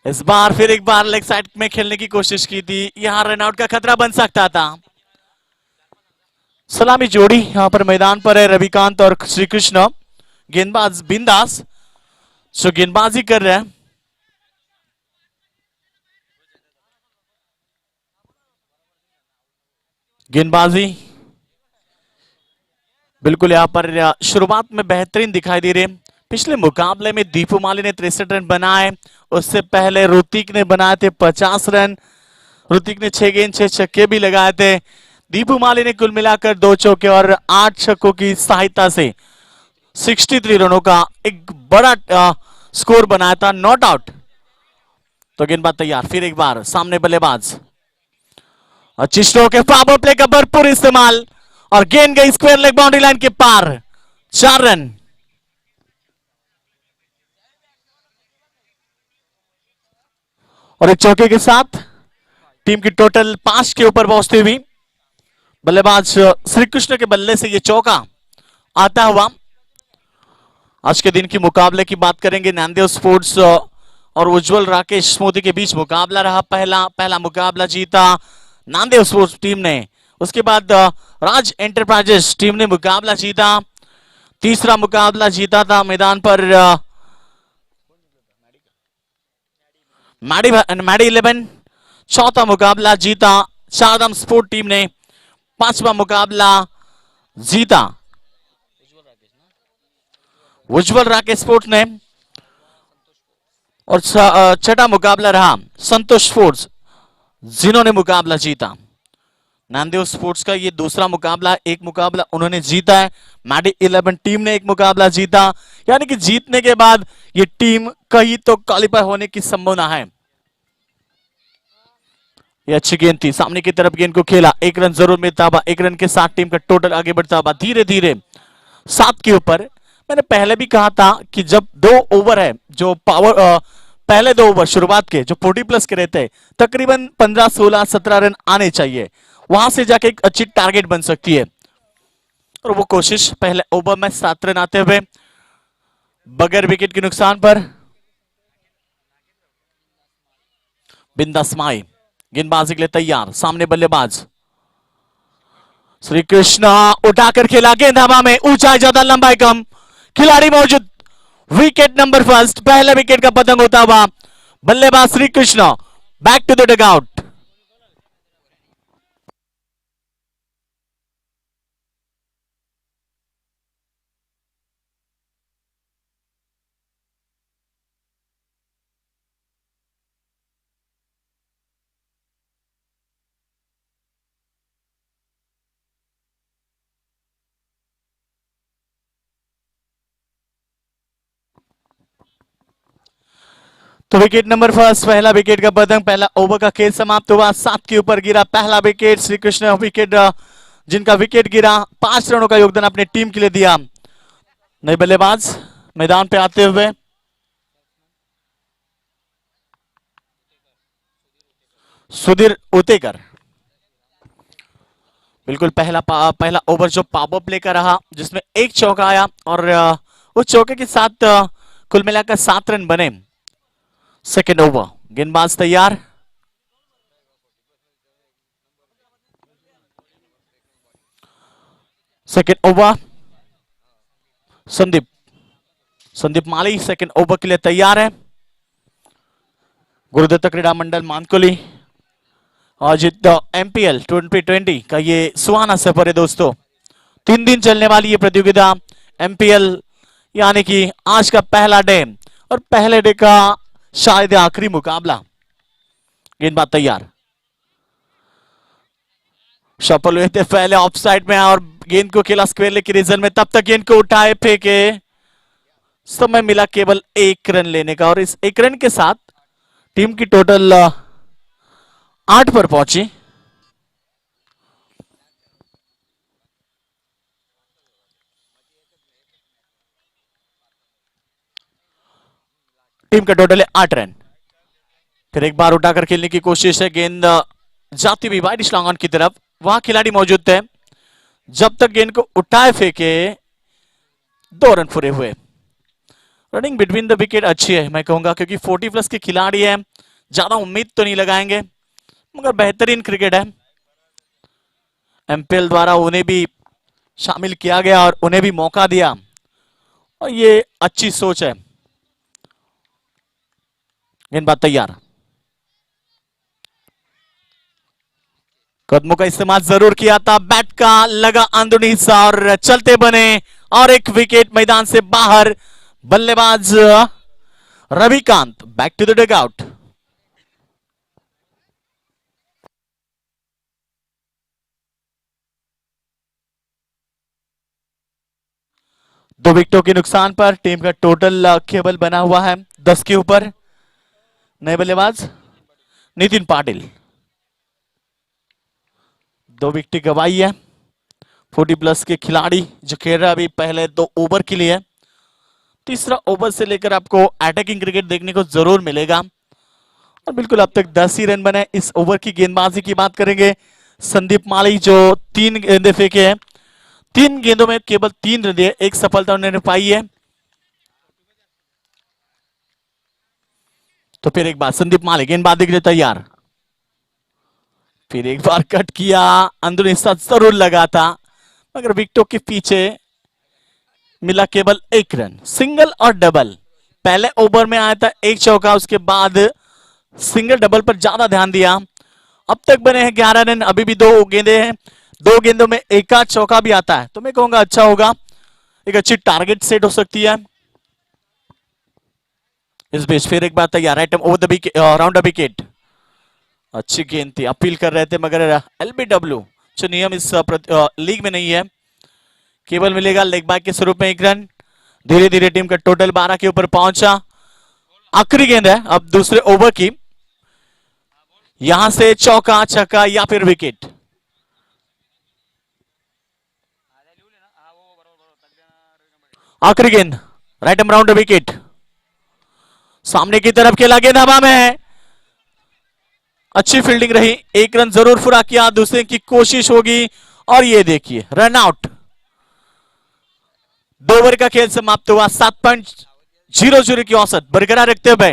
इस बार फिर एक बार लेग साइड में खेलने की कोशिश की थी, यहां रनआउट का खतरा बन सकता था। सलामी जोड़ी यहां पर मैदान पर है, रविकांत और श्री कृष्ण। गेंदबाज बिंदास जो गेंदबाजी कर रहे हैं। गेंदबाजी बिल्कुल यहां पर शुरुआत में बेहतरीन दिखाई दे रही है। पिछले मुकाबले में दीपूमाली ने 63 रन बनाए, उससे पहले ऋतिक ने बनाए थे 50 रन। ऋतिक ने 6 गेंद 6 छक्के भी लगाए थे। दीपूमाली ने कुल मिलाकर 2 चौके और 8 छक्कों की सहायता से 63 रनों का एक बड़ा स्कोर बनाया था, नॉट आउट। तो गेंदबाज तैयार, फिर एक बार सामने बल्लेबाज। अच्छी स्ट्रोक है, पावर प्ले का भरपूर इस्तेमाल और गेंद गई स्क्वायर लेग बाउंड्री लाइन के पार। 4 रन। और एक चौके के साथ टीम की टोटल 5 के ऊपर पहुंचती हुई बल्लेबाज श्री कृष्ण के बल्ले से यह चौका आता हुआ। आज के दिन की मुकाबले की बात करेंगे। नामदेव स्पोर्ट्स और उज्जवल राकेश मोदी के बीच मुकाबला रहा। पहला मुकाबला जीता नामदेव स्पोर्ट्स टीम ने। उसके बाद राज एंटरप्राइजेस टीम ने मुकाबला जीता। तीसरा मुकाबला जीता था मैदान पर मैडी 11। चौथा मुकाबला जीता शारदाम स्पोर्ट टीम ने। पांचवा मुकाबला जीता उज्जवल राकेश स्पोर्ट्स ने। और छठा मुकाबला रहा संतोष स्पोर्ट्स, जिन्होंने मुकाबला जीता। नामदेव स्पोर्ट्स का ये दूसरा मुकाबला, एक मुकाबला उन्होंने जीता है। मैडी 11 टीम ने एक मुकाबला जीता, यानी कि जीतने के बाद ये टीम कहीं तो क्वालिफाई होने की संभावना है। ये अच्छी गेंद थी, सामने की तरफ गेंद को खेला, 1 रन जरूर मिलता हुआ। 1 रन के साथ टीम का टोटल आगे बढ़ता हुआ धीरे धीरे 7 के ऊपर। मैंने पहले भी कहा था कि जब 2 ओवर है जो पहले 2 ओवर शुरुआत के जो 40 प्लस के रहते हैं, तकरीबन 15 16 17 रन आने चाहिए, वहां से जाके एक अच्छी टारगेट बन सकती है। और वो कोशिश पहले ओवर में 7 रन आते हुए बगैर विकेट के नुकसान पर। बिंदास माई गेंदबाजी के लिए तैयार, सामने बल्लेबाज श्री कृष्णा उठाकर खेला, गेंद हवा में, ऊंचाई ज्यादा लंबाई कम, खिलाड़ी मौजूद। विकेट नंबर फर्स्ट, पहले विकेट का पतंग होता हुआ बल्लेबाज Shri Krishna back to the dugout. तो विकेट नंबर फर्स्ट, पहला विकेट का पतंग, पहला ओवर का खेल समाप्त हुआ। 7 के ऊपर गिरा पहला विकेट। श्री कृष्ण विकेट जिनका विकेट गिरा, 5 रनों का योगदान अपनी टीम के लिए दिया। नए बल्लेबाज मैदान पे आते हुए सुधीर उतेकर। बिल्कुल पहला ओवर जो पावर प्ले का रहा, जिसमें एक चौका आया और उस चौके के साथ कुल मिलाकर 7 रन बने। सेकेंड ओवर, गेंदबाज तैयार, सेकेंड ओवर। संदीप माली सेकेंड ओवर के लिए तैयार है। गुरुदत्त क्रीडा मंडल मानकोली आयोजित एमपीएल 2020 का ये सुहाना सफर है दोस्तों। 3 दिन चलने वाली ये प्रतियोगिता एमपीएल, यानी कि आज का पहला डे और पहले डे का शायद आखिरी मुकाबला। गेंदबाज तैयार, सफल हुए थे पहले ऑफ साइड में और गेंद को खेला स्क्वायर लेग की रीजन में। तब तक गेंद को उठाए फेंके, समय मिला केवल 1 रन लेने का और इस 1 रन के साथ टीम की टोटल 8 पर पहुंची। टीम का टोटल है 8 रन। फिर एक बार उठाकर खेलने की कोशिश है, गेंद जाती हुई वाइड स्लॉन्ग ऑन की तरफ, वहां खिलाड़ी मौजूद थे। जब तक गेंद को उठाए फेंके 2 रन पूरे हुए रनिंग बिटवीन द विकेट अच्छी है मैं कहूंगा, क्योंकि 40 प्लस के खिलाड़ी है, ज्यादा उम्मीद तो नहीं लगाएंगे, मगर बेहतरीन क्रिकेट है। एमपीएल द्वारा उन्हें भी शामिल किया गया और उन्हें भी मौका दिया, और ये अच्छी सोच है। गेंदबाज तैयार, कदमों का इस्तेमाल जरूर किया था, बैट का लगा अंदरूनी हिस्सा और चलते बने, और एक विकेट मैदान से बाहर। बल्लेबाज Ravikant back to the dugout. दो विकेटों के नुकसान पर टीम का टोटल केवल बना हुआ है 10 के ऊपर। नए बल्लेबाज नितिन पाटिल, 2 विकेट गंवाई है। 40 प्लस के खिलाड़ी जो खेल रहा है अभी पहले 2 ओवर के लिए, तीसरा ओवर से लेकर आपको अटैकिंग क्रिकेट देखने को जरूर मिलेगा। और बिल्कुल अब तक 10 ही रन बने। इस ओवर की गेंदबाजी की बात करेंगे, संदीप माली जो 3 गेंदे फेंके हैं, 3 गेंदों में केवल 3 रन दिए, 1 सफलता उन्होंने पाई है। तो फिर एक बार संदीप माली गेंदबाजी के लिए तैयार, फिर एक बार कट किया, अंदरूनी हिस्सा जरूर लगा था, मगर विकेटों के पीछे मिला केवल 1 रन। सिंगल और डबल, पहले ओवर में आया था 1 चौका, उसके बाद सिंगल डबल पर ज्यादा ध्यान दिया। अब तक बने हैं 11 रन, अभी भी 2 गेंदे हैं, 2 गेंदों में 1 आध चौका भी आता है, तो मैं कहूंगा अच्छा होगा, एक अच्छी टारगेट सेट हो सकती है। इस बीच फिर एक बार तैयार, right over the wicket, round the wicket, अच्छी गेंद थी, अपील कर रहे थे, मगर एलबीडब्ल्यू जो नियम इस लीग में नहीं है, केवल मिलेगा लेग बैक के स्वरूप में 1 रन। धीरे धीरे टीम का टोटल 12 के ऊपर पहुंचा। आखिरी गेंद है अब दूसरे ओवर की, यहां से चौका छक्का या फिर विकेट। आखिरी गेंद, राइट एम राउंड विकेट, सामने की तरफ खेला, गेंद हवा में है, अच्छी फील्डिंग रही, 1 रन जरूर पूरा किया, दूसरे की कोशिश होगी, और ये देखिए रन आउट। 2 ओवर का खेल समाप्त हुआ। 7.00 की औसत बरकरार रखते हुए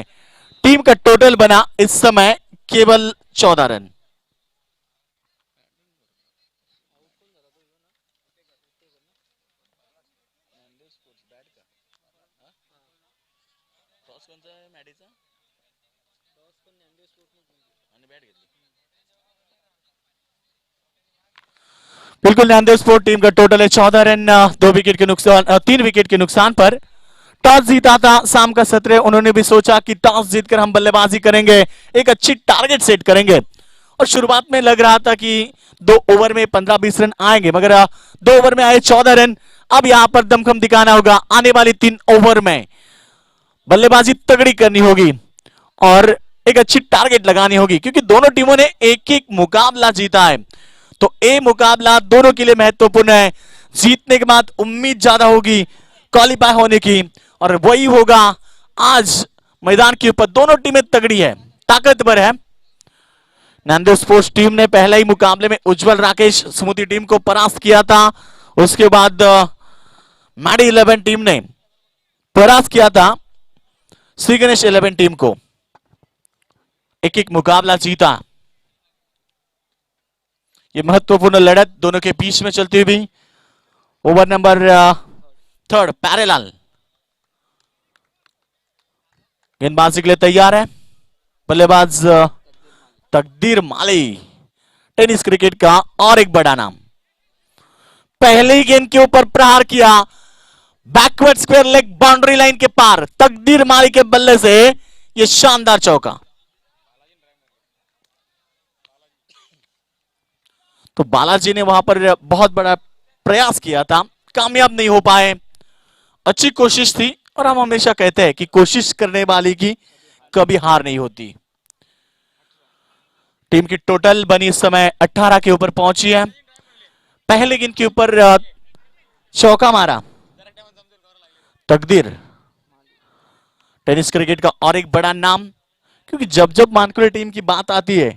टीम का टोटल बना इस समय केवल 14 रन। बिल्कुल ध्यान स्पोर्ट टीम का टोटल है 14 रन, 2 विकेट के नुकसान, 3 विकेट के नुकसान पर। टॉस जीता था शाम का सत्र, उन्होंने भी सोचा कि टॉस जीतकर हम बल्लेबाजी करेंगे, एक अच्छी टारगेट सेट करेंगे, और शुरुआत में लग रहा था कि 2 ओवर में 15-20 रन आएंगे, मगर 2 ओवर में आए 14 रन। अब यहां पर दमखम दिखाना होगा, आने वाली 3 ओवर में बल्लेबाजी तगड़ी करनी होगी और एक अच्छी टारगेट लगानी होगी, क्योंकि दोनों टीमों ने एक एक मुकाबला जीता है, तो ये मुकाबला दोनों के लिए महत्वपूर्ण है। जीतने के बाद उम्मीद ज्यादा होगी क्वालिफाई होने की, और वही होगा आज मैदान के ऊपर। दोनों टीमें तगड़ी है, ताकतवर है। नांदेड़ स्पोर्ट्स टीम ने पहले ही मुकाबले में उज्जवल राकेश स्मृति टीम को परास्त किया था, उसके बाद मैडी 11 टीम ने परास्त किया था श्री गणेश 11 टीम को। एक एक मुकाबला जीता। ये महत्वपूर्ण लड़त दोनों के बीच में चलती हुई। ओवर नंबर 3 पैरेलाल गेंदबाजी के लिए तैयार है, बल्लेबाज तकदीर माली, टेनिस क्रिकेट का और एक बड़ा नाम। पहले ही गेंद के ऊपर प्रहार किया, backward square leg boundary line के पार, तकदीर माली के बल्ले से यह शानदार चौका। तो बालाजी ने वहां पर बहुत बड़ा प्रयास किया था, कामयाब नहीं हो पाए। अच्छी कोशिश थी, और हम हमेशा कहते हैं कि कोशिश करने वाले की कभी हार नहीं होती। टीम की टोटल बनी इस समय 18 के ऊपर पहुंची है। पहले गेंद के ऊपर चौका मारा तकदीर, टेनिस क्रिकेट का और एक बड़ा नाम, क्योंकि जब जब मानकुले टीम की बात आती है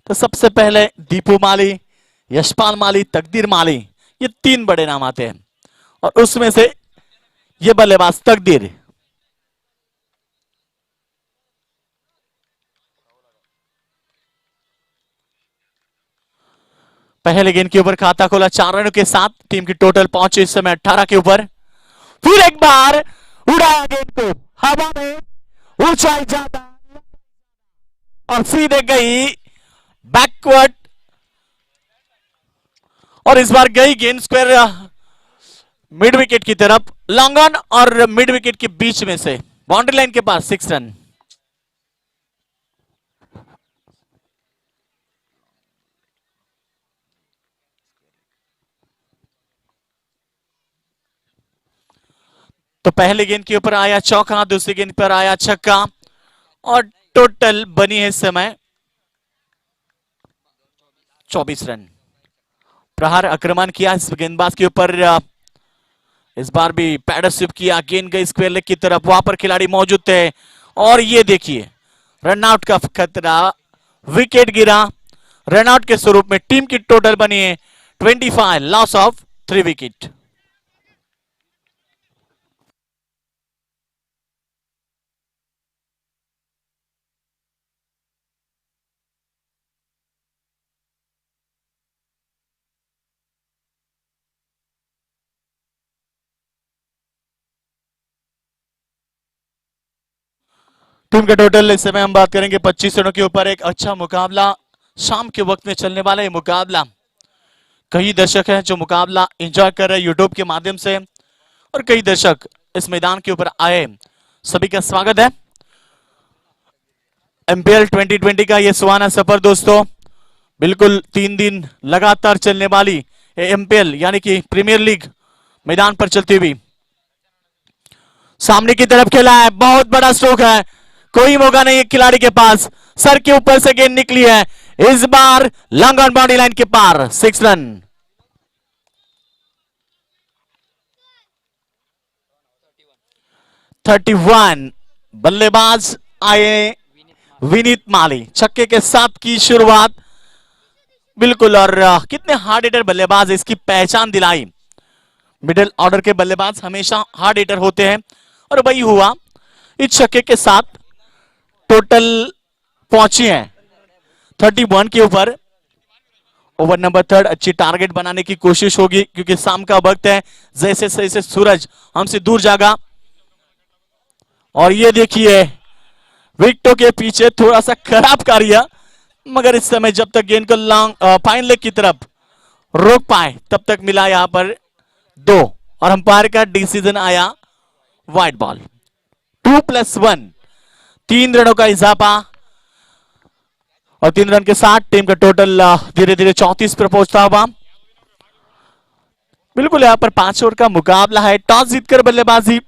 तो सबसे पहले दीपू माली, यशपाल माली, तकदीर माली, ये 3 बड़े नाम आते हैं, और उसमें से ये बल्लेबाज तकदीर पहले गेंद के ऊपर खाता खोला 4 रनों के साथ। टीम की टोटल पहुंचे इस समय 18 के ऊपर। फिर एक बार उड़ाया गेंद को हवा में, ऊंचाई ज्यादा और सीधे गई बैकवर्ड, और इस बार गई गेंद स्क्वायर मिड विकेट की तरफ, लॉन्ग ऑन और मिड विकेट के बीच में से बाउंड्री लाइन के पास 6 रन। तो पहले गेंद के ऊपर आया चौका, दूसरी गेंद पर आया छक्का और टोटल बनी है इस समय 24 रन। प्रहार आक्रमण किया इस गेंदबाज के ऊपर, इस बार भी पैडर स्विप किया, गेंद गई स्क्वायर लेग की तरफ, वहां पर खिलाड़ी मौजूद थे और ये देखिए रनआउट का खतरा, विकेट गिरा। रनआउट के स्वरूप में टीम की टोटल बनी है 25, लॉस ऑफ 3 विकेट। टीम का टोटल इस समय हम बात करेंगे 25 रनों के ऊपर। एक अच्छा मुकाबला, शाम के वक्त में चलने वाला ये मुकाबला, कई दर्शक हैं जो मुकाबला एंजॉय कर रहे हैं यूट्यूब के माध्यम से और कई दर्शक इस मैदान के ऊपर आए, सभी का स्वागत है। एमपीएल 2020 का ये सुहाना सफर दोस्तों, बिल्कुल 3 दिन लगातार चलने वाली एमपीएल यानी कि प्रीमियर लीग मैदान पर चलती हुई, सामने की तरफ खेला है, बहुत बड़ा स्ट्रोक है, कोई मौका नहीं है खिलाड़ी के पास, सर के ऊपर से गेंद निकली है, इस बार लॉन्ग ऑन बाउंड्री लाइन के पार 6 रन। बल्लेबाज आए विनीत माली, छक्के के साथ की शुरुआत बिल्कुल, और कितने हार्ड हिटर बल्लेबाज, इसकी पहचान दिलाई। मिडिल ऑर्डर के बल्लेबाज हमेशा हार्ड हिटर होते हैं और वही हुआ, इस छक्के के साथ टोटल पहुंची है 31 के ऊपर। ओवर नंबर 3 अच्छी टारगेट बनाने की कोशिश होगी क्योंकि शाम का वक्त है, जैसे जैसे सूरज हमसे दूर जागा। और ये देखिए विकेटों के पीछे थोड़ा सा खराब कार्य, मगर इस समय जब तक गेंद को लॉन्ग फाइन लेग की तरफ रोक पाए तब तक मिला यहां पर 2 और अंपायर का डिसीजन आया वाइड बॉल। 2+1, 3 रनों का इजाफा और 3 रन के साथ टीम का टोटल धीरे धीरे 34 पर पहुंचता हुआ। बिल्कुल यहां पर 5 ओवर का मुकाबला है, टॉस जीतकर बल्लेबाजी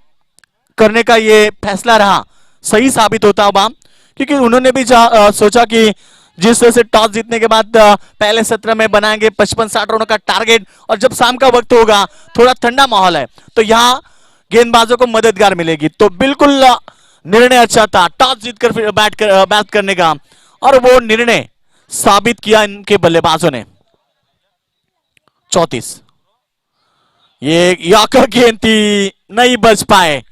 करने का ये फैसला रहा, सही साबित होता हुआ, क्योंकि उन्होंने भी सोचा कि जिस तरह से टॉस जीतने के बाद पहले सत्र में बनाएंगे 55-60 रनों का टारगेट, और जब शाम का वक्त होगा थोड़ा ठंडा माहौल है तो यहां गेंदबाजों को मददगार मिलेगी। तो बिल्कुल निर्णय अच्छा था टॉस जीतकर फिर बैट करने का, और वो निर्णय साबित किया इनके बल्लेबाजों ने। 34, ये यॉर्कर गेंद थी, नहीं बच पाए।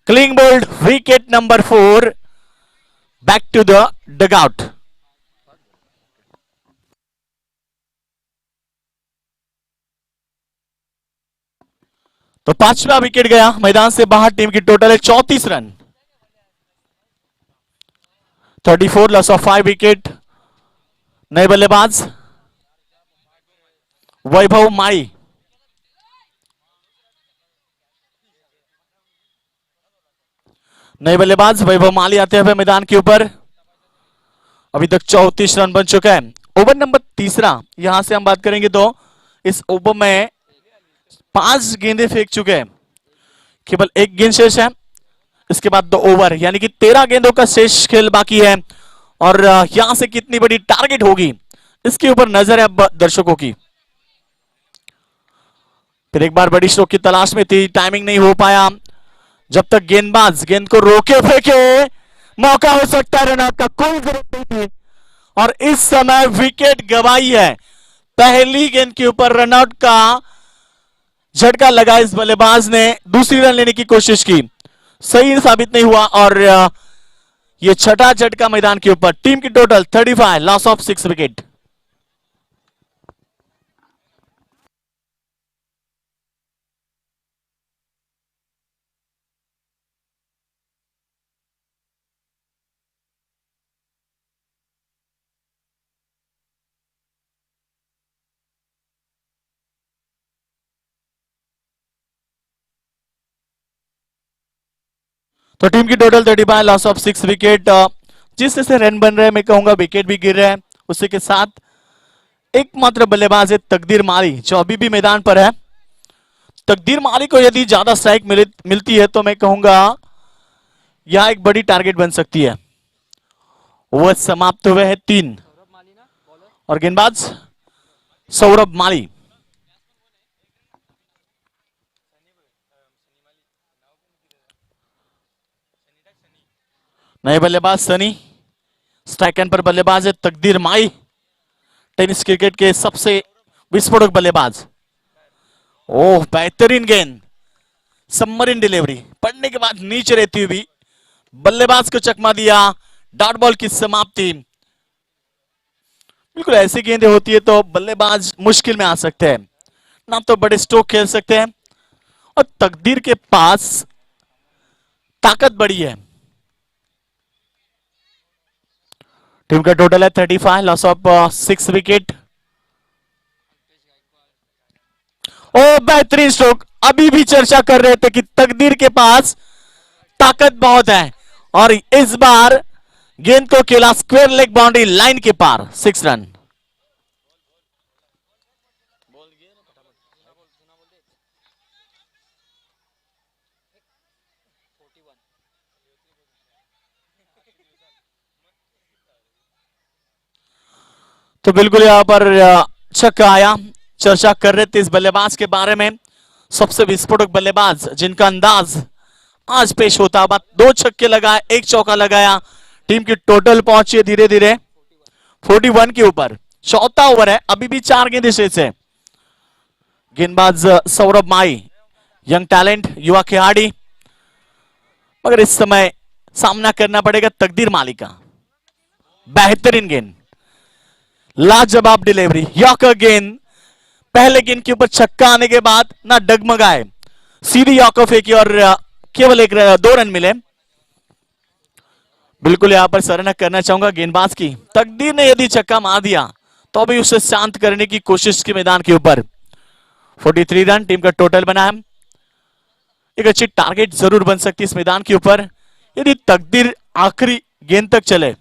Clean bowled, wicket number 4, back to the dugout. तो 5वां विकेट गया मैदान से बाहर, टीम की टोटल है 34 रन। 34, loss of 5 wicket. नए बल्लेबाज वैभव माई, नए बल्लेबाज वैभव माली आते हुए मैदान के ऊपर। अभी तक 34 रन बन चुका है। ओवर नंबर 3, यहां से हम बात करेंगे तो इस ओवर में 5 गेंदें फेंक चुके हैं, केवल 1 गेंद शेष है, इसके बाद 2 ओवर, यानी कि 13 गेंदों का शेष खेल बाकी है। और यहां से कितनी बड़ी टारगेट होगी इसके ऊपर नजर है अब दर्शकों की। फिर एक बार बड़ी स्ट्रोक की तलाश में थी, टाइमिंग नहीं हो पाया, जब तक गेंदबाज गेंद को रोके फेंके मौका हो सकता है रनआउट का, कोई जरूरत नहीं थी। और इस समय विकेट गवाई है, पहली गेंद के ऊपर रनआउट का झटका लगा, इस बल्लेबाज ने दूसरी रन लेने की कोशिश की, सही साबित नहीं हुआ, और ये छठा झटका मैदान के ऊपर। टीम की टोटल 35, लॉस ऑफ 6 विकेट। तो टीम की टोटल 35, लॉस ऑफ 6 विकेट। जिस तरह से रन बन रहे हैं, मैं कहूंगा विकेट भी गिर रहे हैं। उसी के साथ एकमात्र बल्लेबाज है तकदीर माली, जो अभी भी मैदान पर है। तकदीर माली को यदि ज्यादा स्ट्राइक मिलती है तो मैं कहूंगा यह एक बड़ी टारगेट बन सकती है। ओवर समाप्त हुए हैं 3 और गेंदबाज सौरभ माली। नए बल्लेबाज सनी, स्ट्राइक एंड पर बल्लेबाज है तकदीर माई, टेनिस क्रिकेट के सबसे विस्फोटक बल्लेबाज। ओह, बेहतरीन गेंद, सबमरीन डिलीवरी, पड़ने के बाद नीचे रहती हुई बल्लेबाज को चकमा दिया। डॉट बॉल की समाप्ति। बिल्कुल ऐसी गेंदें होती है तो बल्लेबाज मुश्किल में आ सकते हैं, ना तो बड़े स्ट्रोक खेल सकते हैं, और तकदीर के पास ताकत बड़ी है। टीम का टोटल है 35, लॉस ऑफ 6 विकेट। ओ, बेहतरीन स्ट्रोक। अभी भी चर्चा कर रहे थे कि तकदीर के पास ताकत बहुत है, और इस बार गेंद को खेला स्क्वायर लेग बाउंड्री लाइन के पार, 6 रन। तो बिल्कुल यहां पर छक्का आया। चर्चा कर रहे थे इस बल्लेबाज के बारे में, सबसे विस्फोटक बल्लेबाज जिनका अंदाज आज पेश होता। बाद 2 छक्के लगाए, 1 चौका लगाया। टीम की टोटल पहुंची है धीरे धीरे 41 के ऊपर। चौथा ओवर है, अभी भी 4 गेंदें शेष है। गेंदबाज सौरभ माई, यंग टैलेंट, युवा खिलाड़ी, मगर इस समय सामना करना पड़ेगा तकदीर माली का। बेहतरीन गेंद, लाजवाब डिलीवरी, यॉर्कर गेंद। पहले गेंद के ऊपर छक्का आने के बाद ना डगमगाए, सीधी यॉर्कर फेंकी और केवल 2 रन मिले। बिल्कुल यहां पर सराहना करना चाहूंगा गेंदबाज की। तकदीर ने यदि छक्का मार दिया तो भी उसे शांत करने की कोशिश की मैदान के ऊपर। 43 रन टीम का टोटल बना है। एक अच्छी टारगेट जरूर बन सकती है इस मैदान के ऊपर यदि तकदीर आखिरी गेंद तक चले।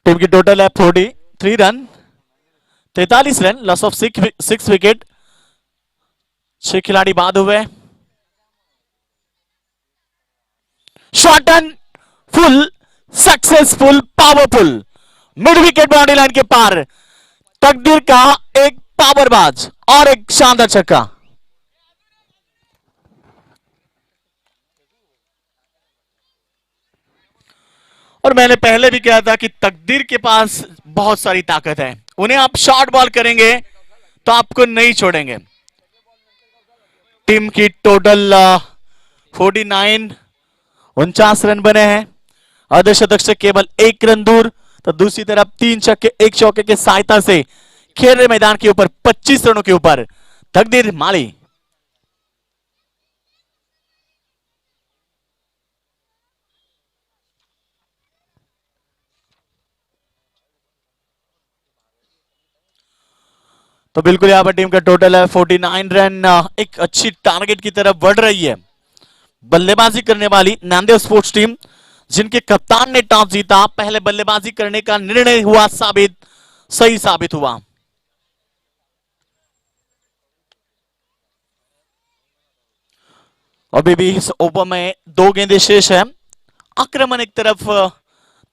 टीम की टोटल है 43 run, 43 run, loss of 6 wicket. 6 खिलाड़ी बाद हुए। Short and full, successful, powerful, mid wicket boundary line के पार। तकदीर का एक पावरबाज और एक शानदार छक्का। और मैंने पहले भी कहा था कि तकदीर के पास बहुत सारी ताकत है, उन्हें आप शॉर्ट बॉल करेंगे तो आपको नहीं छोड़ेंगे। टीम की टोटल 49, 49 रन बने हैं। अर्धशतक से केवल 1 रन दूर, तो दूसरी तरफ 3 छक्के 1 चौके के सहायता से खेल रहे मैदान के ऊपर 25 रनों के ऊपर तकदीर माली। तो बिल्कुल यहां पर टीम का टोटल है 49 रन। एक अच्छी टारगेट की तरफ बढ़ रही है बल्लेबाजी करने वाली नांदेड़ स्पोर्ट्स टीम, जिनके कप्तान ने टॉस जीता। पहले बल्लेबाजी करने का निर्णय हुआ सही साबित हुआ। अभी भी इस ओवर में 2 गेंदें शेष है। आक्रमण एक तरफ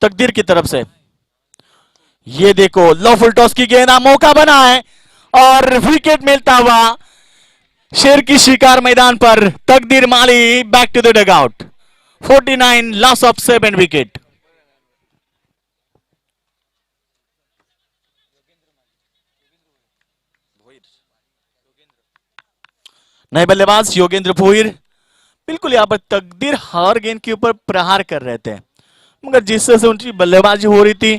तकदीर की तरफ से। ये देखो, लो फुल टॉस की गेंद, मौका बना है और विकेट मिलता हुआ शेर की शिकार मैदान पर Takdir Mali back to the dugout. 49, loss of 7 wicket. नए बल्लेबाज योगेंद्र भोईर। बिल्कुल यहां पर तकदीर हर गेंद के ऊपर प्रहार कर रहे थे, मगर जिस तरह से उनकी बल्लेबाजी हो रही थी,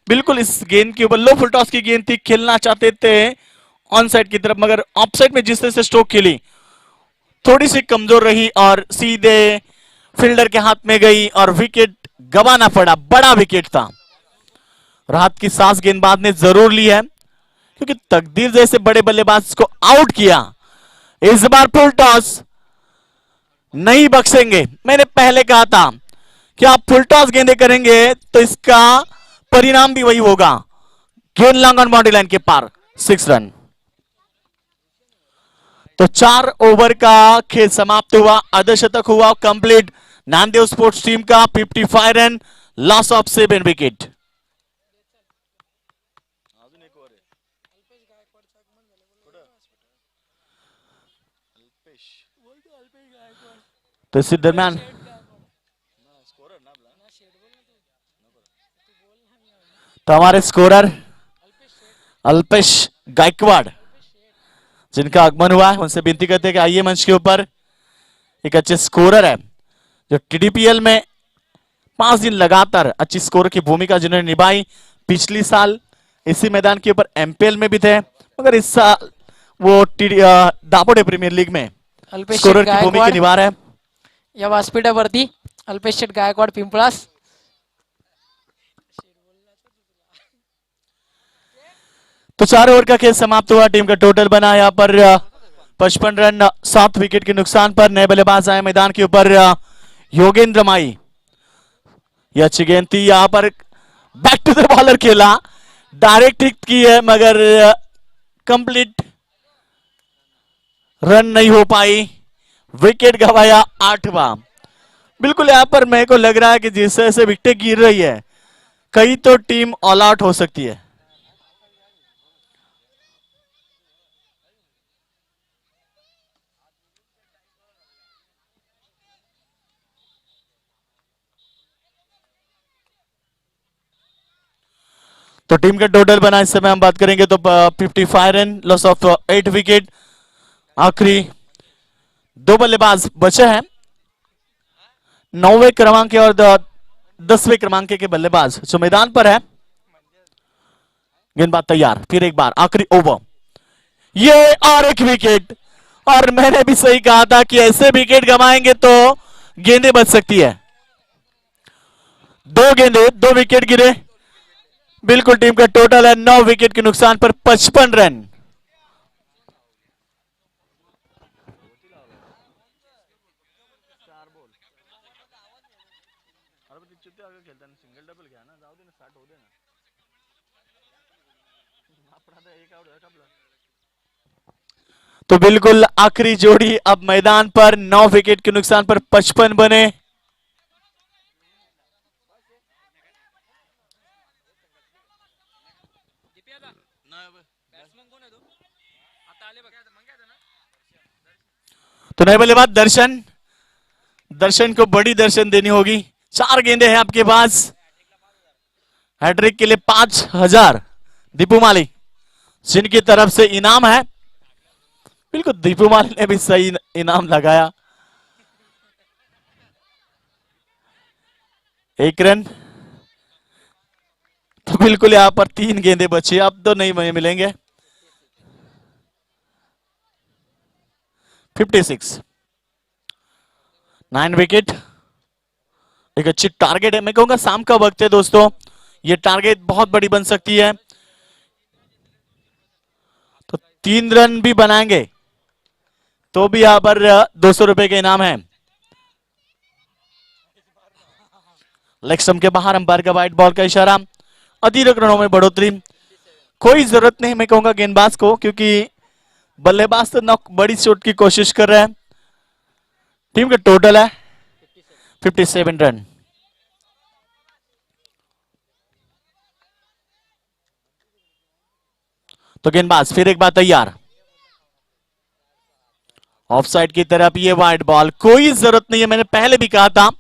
बिल्कुल इस गेंद के ऊपर लो फुल टॉस की गेंद थी, खेलना चाहते थे ऑन साइड की तरफ, मगर ऑफ साइड में जिस तरह से स्ट्रोक खेली थोड़ी सी कमजोर रही और सीधे फील्डर के हाथ में गई और विकेट गंवाना पड़ा। बड़ा विकेट था। राहत की सांस गेंदबाज ने जरूर ली है, क्योंकि तकदीर जैसे बड़े बल्लेबाज को आउट किया। इस बार फुल टॉस नहीं बख्शेंगे। मैंने पहले कहा था कि आप फुल टॉस गेंदे करेंगे तो इसका परिणाम भी वही होगा, गेंद लॉन्ग ऑन बाउंड्री लाइन के पार, 6 रन। तो 4 ओवर का खेल समाप्त हुआ, अर्धशतक हुआ कंप्लीट नामदेव स्पोर्ट्स टीम का, 55 रन, लॉस ऑफ 7 विकेट। तो इसी दरम्यान तो हमारे स्कोरर अल्पेश गायकवाड़ जिनका आगमन हुआ है, उनसे विनती करते हैं कि आइए मंच के ऊपर। एक अच्छे स्कोरर है जो टीडीपीएल में 5 दिन लगातार अच्छी स्कोर की भूमिका जिन्होंने निभाई। पिछली साल इसी मैदान के ऊपर एमपीएल में भी थे, मगर इस साल वो दापोडे प्रीमियर लीग में स्कोरर की भूमिका निभा रहे हैं। या व्यासपीठावरती अल्पेश शेठ गायकवाड पिंपळास। तो 4 ओवर का खेल समाप्त हुआ, टीम का टोटल बना यहाँ पर 55 रन, 7 विकेट के नुकसान पर। नए बल्लेबाज आए मैदान के ऊपर, योगेंद्र माई। यह अच्छी गेंद थी, यहां पर बैक टू द बॉलर खेला, डायरेक्ट हिट की है मगर कंप्लीट रन नहीं हो पाई, विकेट गवाया 8वां। बिल्कुल यहां पर मेरे को लग रहा है कि जिस तरह से विकेट गिर रही है कहीं तो टीम ऑल आउट हो सकती है। तो टीम का टोटल बना इस समय हम बात करेंगे तो 55 रन, लॉस ऑफ 8 विकेट। आखिरी 2 बल्लेबाज बचे हैं, 9वें क्रमांक के और 10वें क्रमांक के बल्लेबाज जो मैदान पर है। गेंदबाज तैयार, फिर एक बार आखिरी ओवर, ये और एक विकेट। और मैंने भी सही कहा था कि ऐसे विकेट गवाएंगे तो गेंदें बच सकती है। 2 गेंदे 2 विकेट गिरे। बिल्कुल टीम का टोटल है 9 विकेट के नुकसान पर 55 रन। तो बिल्कुल आखिरी जोड़ी अब मैदान पर, 9 विकेट के नुकसान पर 55 बने। तो नए बल्लेबाज दर्शन, दर्शन को बड़ी दर्शन देनी होगी। 4 गेंदे हैं आपके पास, हैट्रिक के लिए 5000 दीपू माली जिनकी तरफ से इनाम है। बिल्कुल दीपू माली ने भी सही इनाम लगाया। 1 रन। तो बिल्कुल यहां पर 3 गेंदे बची, अब तो नहीं मिलेंगे। 56, 9 विकेट। एक अच्छी टारगेट है, मैं कहूंगा शाम का वक्त है दोस्तों, ये टारगेट बहुत बड़ी बन सकती है। तो 3 रन भी बनाएंगे तो भी यहां पर 200 रुपए के इनाम है। लेग स्टंप के बाहर अंपायर का व्हाइट बॉल का इशारा, अतिरिक्त रनों में बढ़ोतरी। कोई जरूरत नहीं मैं कहूंगा गेंदबाज को, क्योंकि बल्लेबाज तो नॉक बड़ी चोट की कोशिश कर रहे हैं। टीम का टोटल है 57 रन। तो गेंदबाज फिर एक बार तैयार, ऑफसाइड की तरफ, ये वाइड बॉल, कोई जरूरत नहीं है, मैंने पहले भी कहा था।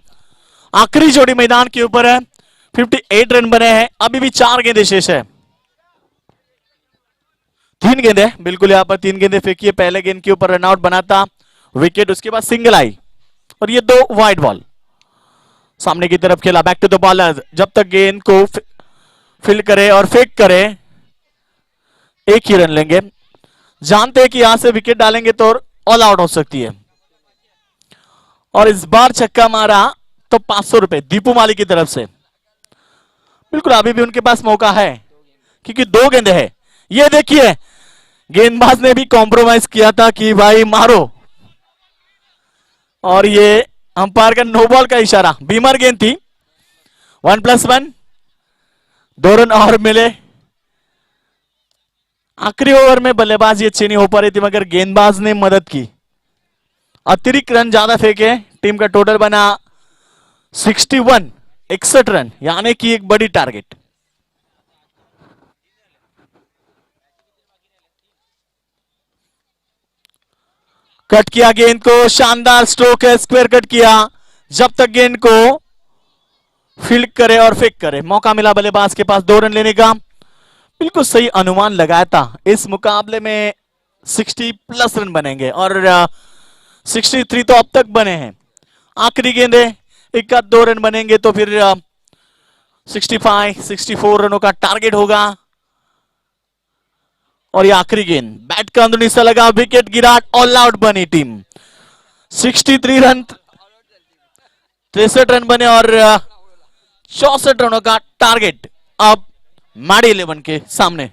आखिरी जोड़ी मैदान के ऊपर है, 58 रन बने हैं, अभी भी 4 गेंदे शेष है। 3 गेंदे, बिल्कुल यहां पर 3 गेंदे फेंकी है। पहले गेंद के ऊपर रनआउट बना था, विकेट, उसके बाद सिंगल आई और ये 2 वाइड बॉल। सामने की तरफ खेला, बैक टू द बॉलर, जब तक गेंद को फील्ड करे और फेंक करे 1 ही रन लेंगे। जानते हैं कि यहां से विकेट डालेंगे तो ऑल आउट हो सकती है। और इस बार छक्का मारा तो 500 रुपए दीपू माली की तरफ से। बिल्कुल अभी भी उनके पास मौका है, क्योंकि 2 गेंदे है, ये देखिए गेंदबाज ने भी कॉम्प्रोमाइज किया था कि भाई मारो, और ये अंपायर का नो बॉल का इशारा। बीमर गेंद थी। 1+1, 2 रन और मिले। आखिरी ओवर में बल्लेबाजी अच्छी नहीं हो पा रही थी मगर गेंदबाज ने मदद की। अतिरिक्त रन ज्यादा फेंके, टीम का टोटल बना 61, 61 रन, यानी कि एक बड़ी टारगेट। कट किया गेंद को, शानदार स्ट्रोक है, स्क्वायर कट किया। जब तक गेंद को फील्ड करे और फेंक करे, मौका मिला बल्लेबाज के पास 2 रन लेने का। बिल्कुल सही अनुमान लगाया था। इस मुकाबले में 60+ रन बनेंगे और 63 तो अब तक बने हैं। आखिरी गेंदे, 1-2 रन बनेंगे तो फिर 65, 64 रनों का टारगेट होगा। और ये आखिरी गेंद बैट का अंदरूनी हिस्सा लगा, विकेट गिरा, ऑल आउट बनी टीम। 63 रन, 63 रन बने और 64 रनों का टारगेट अब माड़ी 11 के सामने।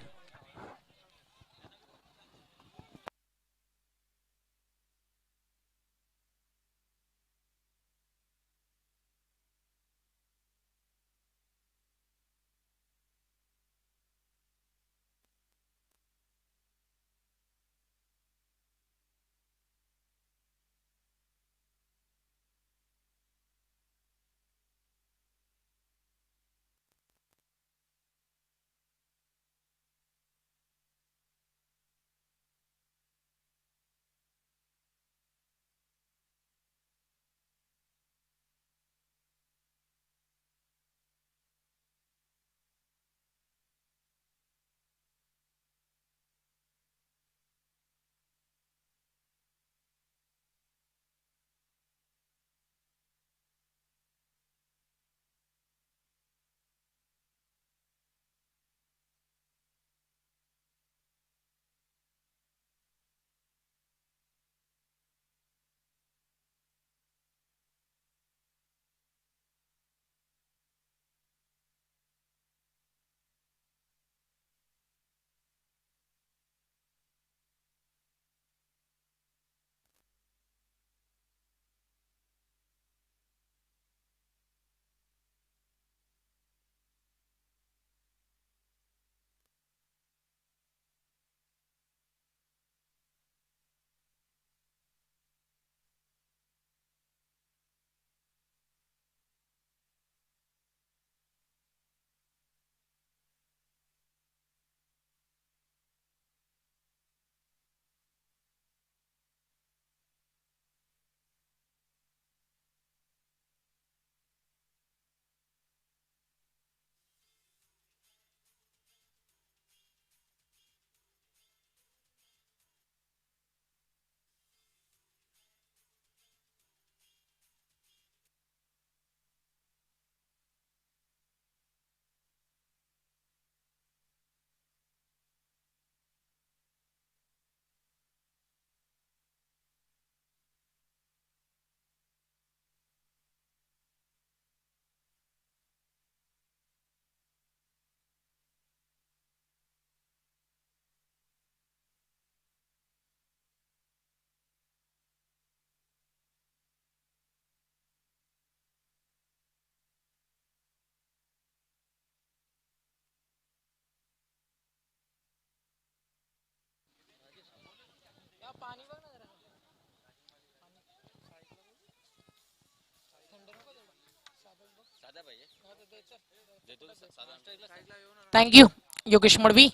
Thank you Yogesh Madavi.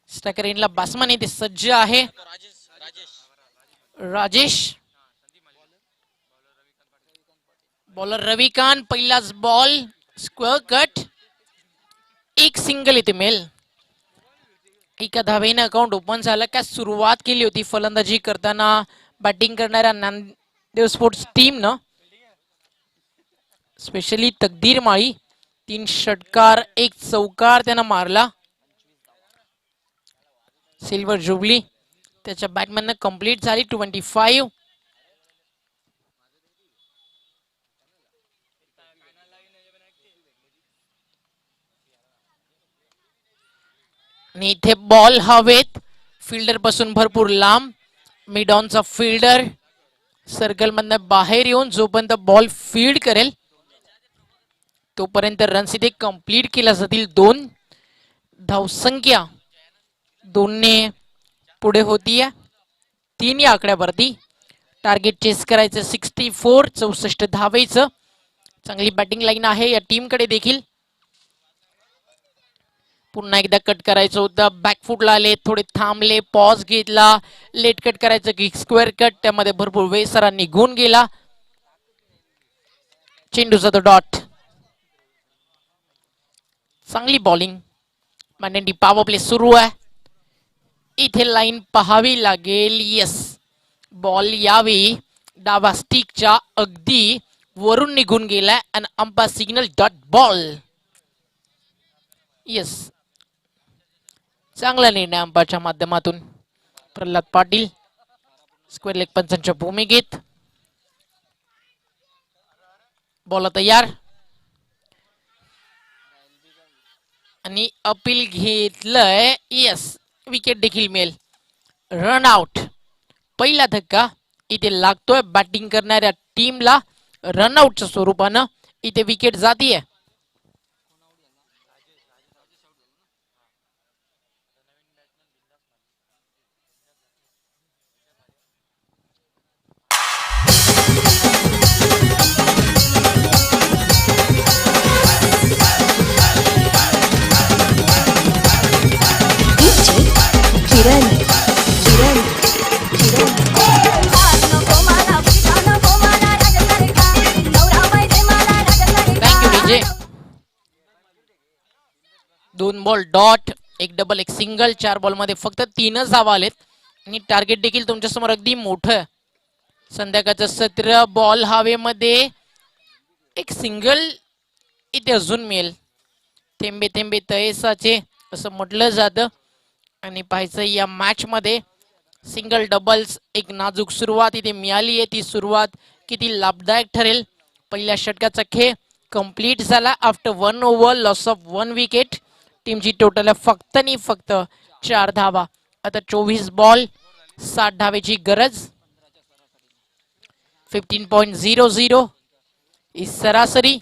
Striker इनला बासमन इथे सज्ज आहे. राजेश, बॉलर रविकांत, पहिलाच बॉल, स्क्वेअर कट, एक सिंगल इथे मेल. एका धावेने अकाउंट ओपन झालं. काय सुरुवात केली होती फलंदाजी करताना बॅटिंग करणाऱ्या नांदेड स्पोर्ट्स टीम न, स्पेशली तकदीर माळी. 3 षटकार 1 चौकार त्यानं मारला. सिल्वर जुबली त्याच्या बॅटमॅननं कंप्लीट झाली. 25. आणि इथे बॉल हवेत, फिल्डर पासून भरपूर लांब. मिड ऑनचा फिल्डर सर्कल मधनं बाहेर येऊन जोपर्यंत बॉल फील्ड करेल तोपर्यंत रन्स इथे कंप्लीट केल्या जातील. 2 धावसंख्या 2ने पुढे होतीये 3 या आकड्यावरती. टार्गेट चेस करायचं 64, 64 धावायचं. चांगली बॅटिंग लाईन आहे या टीम कडे देखील. पुन्हा एकदा कट करायचं होतं, बॅकफुटला आले, थोडे थांबले, पॉज घेतला, लेट कट करायचं की स्क्वेअर कट, त्यामध्ये भरपूर वेळ सरांनी निघून गेला. चेंडूचा तो डॉट. चांगली बॉलिंग. मांडेंडी पॉवर प्ले सुरू आहे. इथे लाईन पहावी लागेल. यस, बॉल यावेळी डावा स्टिकच्या अगदी वरून निघून गेलाय आणि umpire signal dot ball. Yes, चांगला निर्णय अंपायरच्या माध्यमातून. प्रल्हाद पाटील स्क्वेअर लेग पंचांच्या भूमिकेत. बॉल तयार आणि अपील घेतलंय. यस, विकेट देखील मिळेल. Run out. पहिला धक्का इथे लागतोय बॅटिंग करणाऱ्या टीमला. रनआउटच्या स्वरूपानं इथे विकेट जातीये. Kiran Kiran Kiran thank you DJ. 2 ball dot, 1 double, 1 single. 4 ball मध्ये फक्त 3च धावा आलेत आणि टार्गेट देखील तुमच्या समोर अगदी मोठं. संध्याकाळचं 17 बॉल हवेमध्ये, 1 सिंगल इथे अजून मिळेल. थेंबे थेंबे तळेसाचे असं म्हटलं जातं. आणि पाहायचं या मॅच मध्ये सिंगल डबल्स, एक नाजूक सुरुवात इथे मिळाली आहे. ती सुरुवात किती लाभदायक ठरेल. पहिल्या षटकाचा खेळ कंप्लीट झाला after 1 over, loss of 1 wicket. टीमची टोटल आहे फक्त आणि फक्त 4 धावा. आता 24 बॉल 60 धावेची गरज. 15.00 ही सरासरी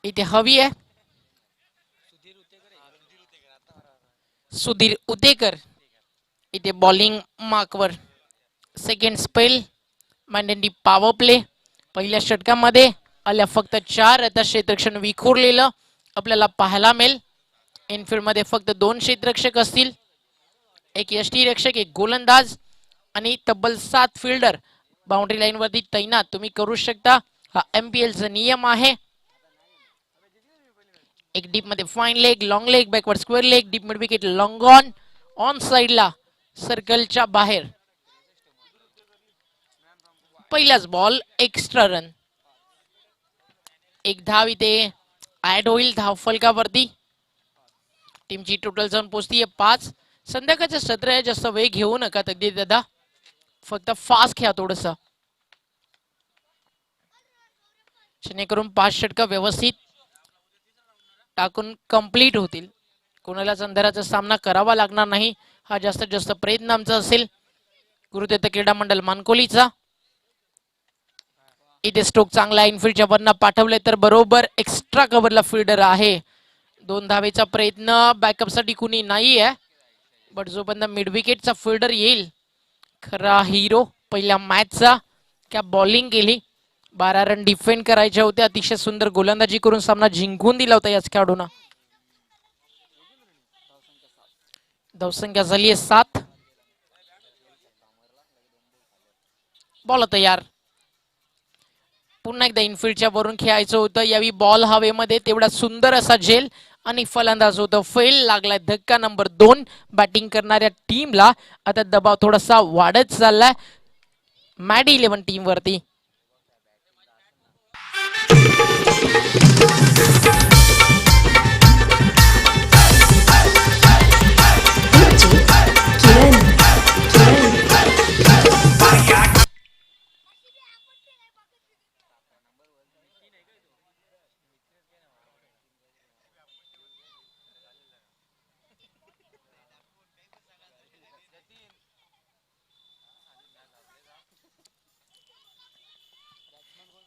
इथे हवी आहे. सुधीर उतेकर इथे बॉलिंग मार्कवर. सेकंड स्पेल मांडेंडी पॉवर प्ले. पहिल्या षटकामध्ये आल्या फक्त 4. आता क्षेत्ररक्षण विखुरलेलं आपल्याला पाहायला मिळेल. इनफिल्ड मध्ये फक्त 2 क्षेत्ररक्षक असतील, 1 यष्टीरक्षक, 1 गोलंदाज आणि तब्बल 7 फिल्डर बाउंड्री लाईन वरती तैनात तुम्ही करू शकता. हा MPL चा नियम आहे. एक डीप मध्ये fine leg, long leg, backward square leg, deep mid wicket, long on साइडला सर्कलच्या बाहेर. पहिलाच बॉल एक्स्ट्रा रन. 1 धाव इथे ऍड होईल धाव फलकावरती. टीमची टोटल जाऊन पोहोचतीये 5. संध्याकाळचं सत्र आहे, जास्त वेळ घेऊ नका तगदी दादा, फक्त फास्ट खेळा थोडस, जेणेकरून 5 षटक व्यवस्थित टाकून कंप्लीट होतील. कोणालाच अंधाराचा सामना करावा लागणार नाही. हा जास्तीत जास्त प्रयत्न आमचा असेल. गुरुदत्त क्रीडा मंडळ मानकोलीचा. इथे स्ट्रोक चांगला इनफिल्डच्या वरनं पाठवले तर बरोबर एक्स्ट्रा कव्हरला फिल्डर आहे. 2 धावेचा प्रयत्न बॅकअप साठी कुणी नाही आहे. बट जोपर्यंत मिड विकेटचा फिल्डर येईल, खरा हिरो पहिल्या मॅचचा, क्या बॉलिंग केली. 12 रन डिफेंड करायचे होते. अतिशय सुंदर गोलंदाजी करून सामना जिंकून दिला होता याच खेळाडूंना. धावसंख्या झाली आहे 7. बॉल तयार. पुन्हा एकदा इनफिल्डच्या वरून खेळायचं होतं. यावेळी बॉल हवेमध्ये तेवढा सुंदर असा झेल आणि फलंदाज होतं फेल लागलाय. धक्का नंबर 2 बॅटिंग करणाऱ्या टीमला. आता दबाव थोडासा वाढत चाललाय मॅडी 11 टीम वरती. Kiran Kiran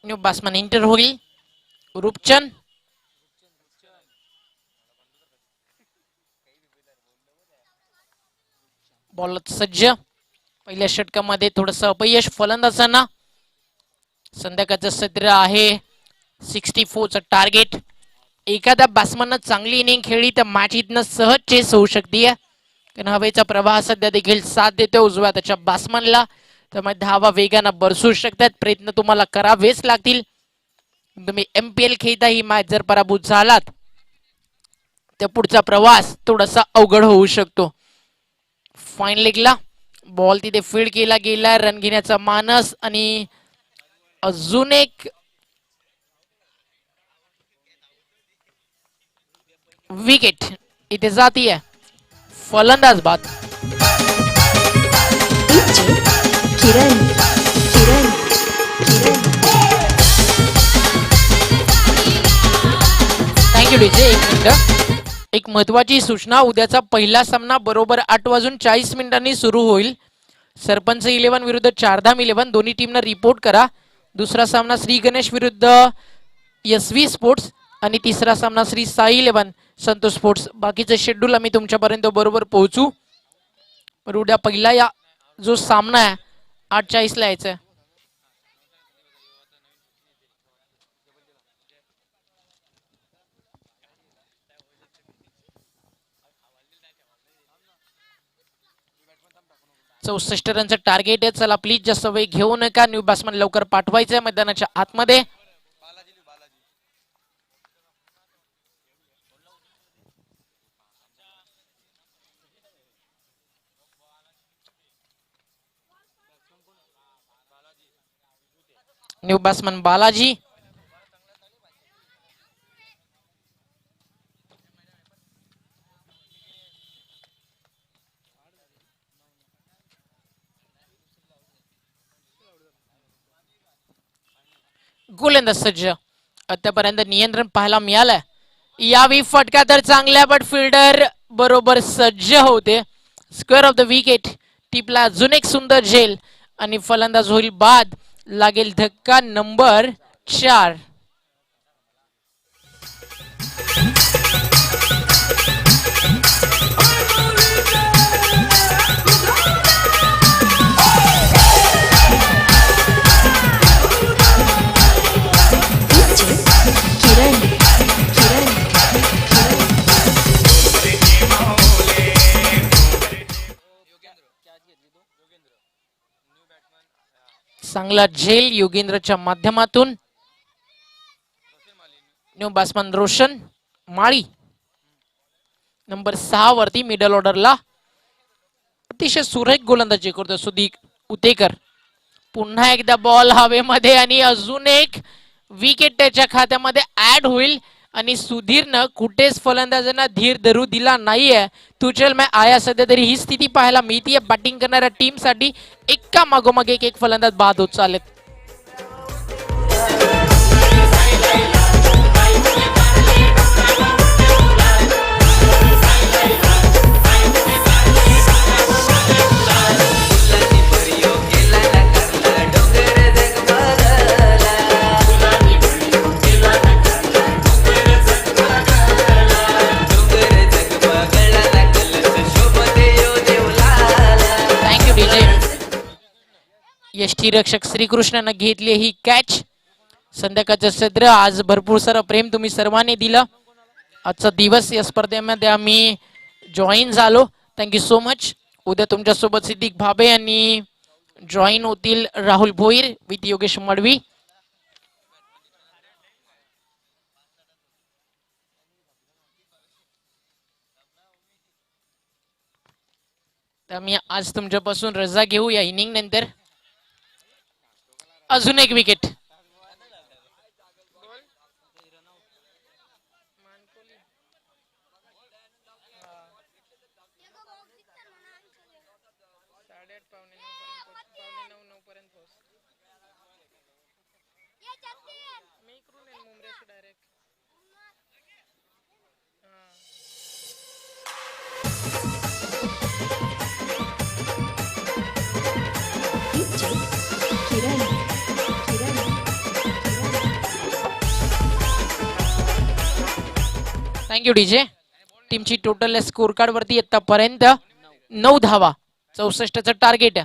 new batsman enter होईल. रूपचंद. बॉलर सज्ज. पहिल्या षटकामध्ये थोडस अपयश फलंदाजांना. संध्याकाळचं सत्र आहे 64चं टार्गेट. एखाद्या बॅट्समननं चांगली इनिंग खेळली तर मॅच इथनं सहज चेस होऊ शकते, कारण हवेचा प्रवाह सध्या देखील साथ देतो उजव्या त्याच्या बॅट्समनला. त्यामुळे धावा वेगानं बरसू शकतात. प्रयत्न तुम्हाला करावेच लागतील. तुम्ही MPL खेळता ही मॅच जर पराभूत झालात तर पुढचा प्रवास थोडासा अवघड होऊ शकतो. फाईन लेगला बॉल तिथे फील्ड केला गेला. रन घेण्याचा मानस आणि अजून एक विकेट इथे जातीये. फलंदाज बाद. DJ किरण किरण किरण थँक्यू डीजे. एक मिनिट. एक महत्वाची सूचना. उद्याचा पहिला सामना बरोबर 8:40 सुरू होईल. सरपंच 11 विरुद्ध चारधाम 11 दोन्ही टीमना रिपोर्ट करा. दुसरा सामना श्री गणेश विरुद्ध SV स्पोर्ट्स आणि तिसरा सामना श्री साई 11 संतोष स्पोर्ट्स. बाकीचं शेड्यूल आम्ही तुमच्यापर्यंत बरोबर पोहोचू. पण उद्या पहिला या जो सामना आहे 8:40 यायचा आहे. चौसष्ट रनचं टार्गेट आहे. चला प्लीज जास्त वेळ घेऊ नका. न्यू बॅट्समन लवकर पाठवायचं आहे मैदानाच्या आतमध्ये. New batsman Balaji. गोलंदाज सज्ज. आतापर्यंत नियंत्रण पाहायला मिळालंय. यावी फटका तर चांगला, बट फिल्डर बरोबर सज्ज होते. Square off the wicket. टिपला अजून एक सुंदर झेल आणि फलंदाज होईल बाद. लागेल धक्का नंबर 4. DJ किरण किरण चांगला झेल योगेंद्रच्या माध्यमातून. न्यू बॅट्समन रोशन माळी नंबर 6 वरती मिडल ऑर्डरला अतिशय सुरेख गोलंदाजी करतो सुदीक उतेकर. पुन्हा एकदा बॉल हवेमध्ये आणि अजून एक विकेट त्याच्या खात्यामध्ये ऍड होईल. आणि सुधीरनं कुठेच फलंदाजांना धीर धरू दिला नाहीये. तुचल मैं आया सध्या तरी ही स्थिती पाहायला मिळतीये बॅटिंग करणाऱ्या टीम साठी. एका मागोमाग एक फलंदाज बाद होत चालेत. यष्टीरक्षक श्रीकृष्णानं घेतली ही कॅच. संध्याकाळचं सत्र आज भरपूर सारं प्रेम तुम्ही सर्वांनी दिलं. आजचा दिवस या स्पर्धेमध्ये आम्ही जॉईन झालो. Thank you so much. उद्या तुमच्यासोबत सिद्दीक भाबे यांनी जॉईन होतील राहुल भोईर विथ योगेश मडवी. तर मी आज तुमच्यापासून रजा घेऊ या इनिंग नंतर. अजून एक विकेट. DJ किरण किरण थँक्यू डीजे. टीमची टोटल स्कोर कार्ड वरती आतापर्यंत 9 धावा, 64चं टार्गेट.